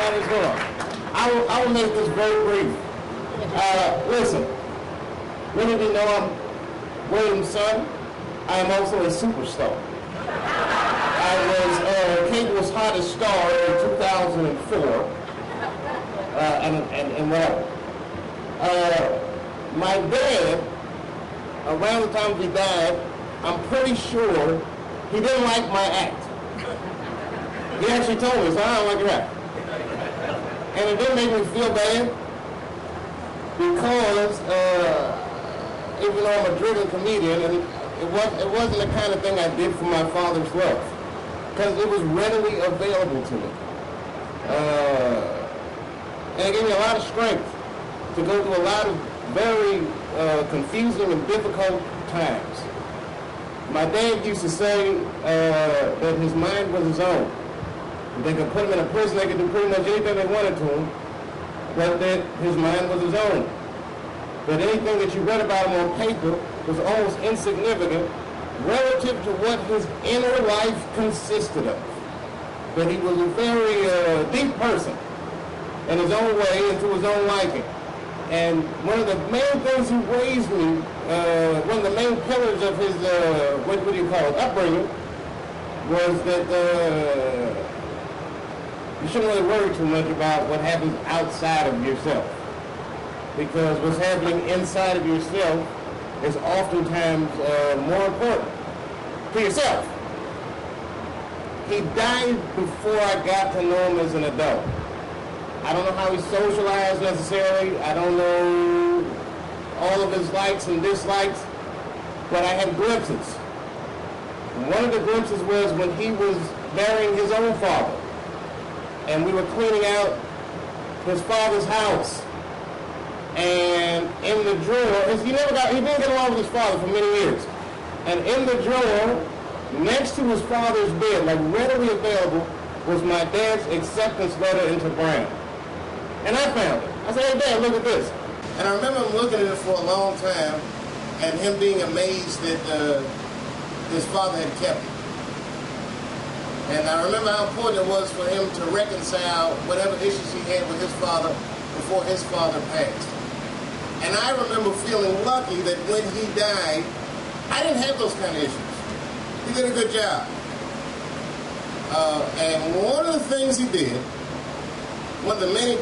matters. Hold on. I will make this very brief. Listen, many of you know I'm William's son. I am also a superstar. I was cable's hottest star in 2004, and whatever. My dad, around the time he died, I'm pretty sure he didn't like my act. He actually told me, so I don't like your act. And it didn't make me feel bad because even though I'm a driven comedian, and it wasn't the kind of thing I did for my father's love, because it was readily available to me. And it gave me a lot of strength to go through a lot of very confusing and difficult times. My dad used to say that his mind was his own. They could put him in a prison, they could do pretty much anything they wanted to him, but that his mind was his own. That anything that you read about him on paper was almost insignificant relative to what his inner life consisted of. That he was a very deep person in his own way and to his own liking. And one of the main things he raised me, one of the main pillars of his, what do you call it, upbringing, was that you shouldn't really worry too much about what happens outside of yourself. Because what's happening inside of yourself is oftentimes more important to yourself. He died before I got to know him as an adult. I don't know how he socialized necessarily. I don't know all of his likes and dislikes, but I had glimpses. One of the glimpses was when he was burying his own father, and we were cleaning out his father's house. And in the drawer, he didn't get along with his father for many years. And in the drawer, next to his father's bed, like readily available, was my dad's acceptance letter into Brown. And I found it. I said, hey, Dad, look at this. And I remember him looking at it for a long time and him being amazed that his father had kept it. And I remember how important it was for him to reconcile whatever issues he had with his father before his father passed. And I remember feeling lucky that when he died, I didn't have those kind of issues. He did a good job. And one of the things he did, one of the many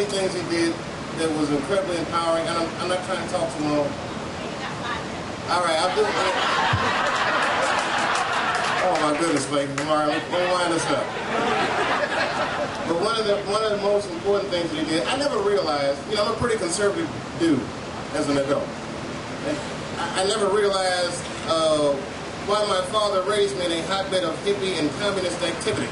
things he did that was incredibly empowering, and I'm not trying to talk too long. All right, I'll do it. Oh my goodness, ladies. All right, let me wind this up. But one of the most important things he did, I never realized, I'm a pretty conservative dude as an adult. And I never realized why my father raised me in a hotbed of hippie and communist activity.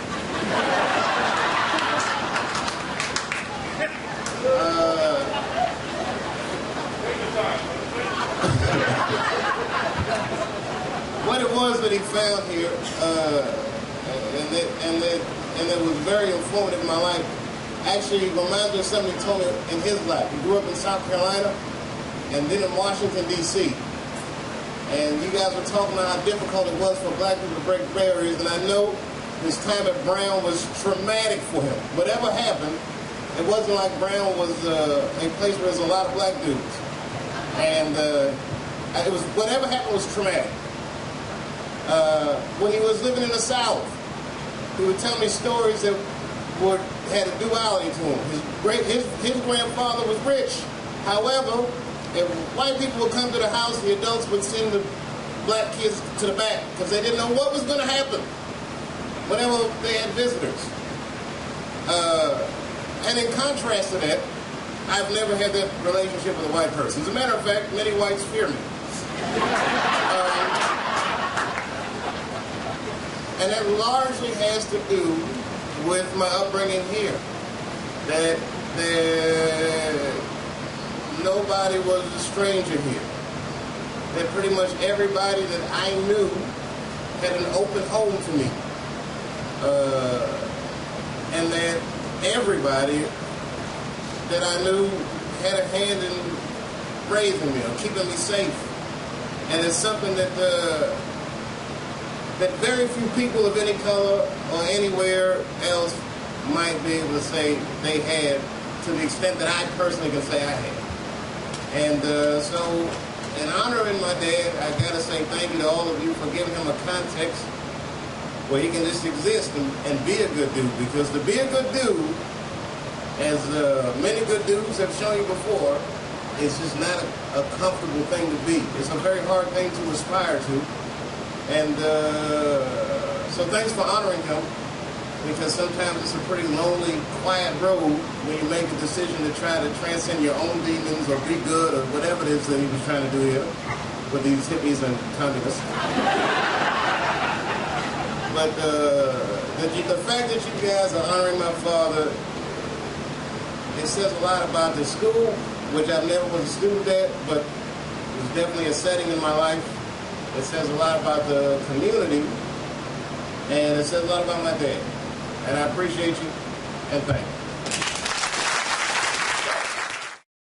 What it was that he found here, and that was very informative in my life, actually reminds me of something he told me in his life. He grew up in South Carolina and then in Washington, D.C. And you guys were talking about how difficult it was for black people to break barriers, and I know his time at Brown was traumatic for him. Whatever happened, it wasn't like Brown was a place where there's a lot of black dudes. And it was, whatever happened was traumatic. When he was living in the South, he would tell me stories that had a duality to him. His grandfather was rich. However, if white people would come to the house, the adults would send the black kids to the back because they didn't know what was going to happen whenever they had visitors. And in contrast to that, I've never had that relationship with a white person. As a matter of fact, many whites fear me. And that largely has to do with my upbringing here. That nobody was a stranger here. That pretty much everybody that I knew had an open home to me. And that everybody that I knew had a hand in raising me or keeping me safe. And it's something that that very few people of any color or anywhere else might be able to say they had, to the extent that I personally can say I had. And so, in honoring my dad, I gotta say thank you to all of you for giving him a context where he can just exist and be a good dude. Because to be a good dude, as many good dudes have shown you before, it's just not a comfortable thing to be. It's a very hard thing to aspire to. And so thanks for honoring him, because sometimes it's a pretty lonely, quiet road when you make a decision to try to transcend your own demons or be good or whatever it is that he was trying to do here with these hippies and communists. But the fact that you guys are honoring my father, it says a lot about the school, which I never was a student at, but it was definitely a setting in my life. It says a lot about the community, and it says a lot about my dad. And I appreciate you, and thank you.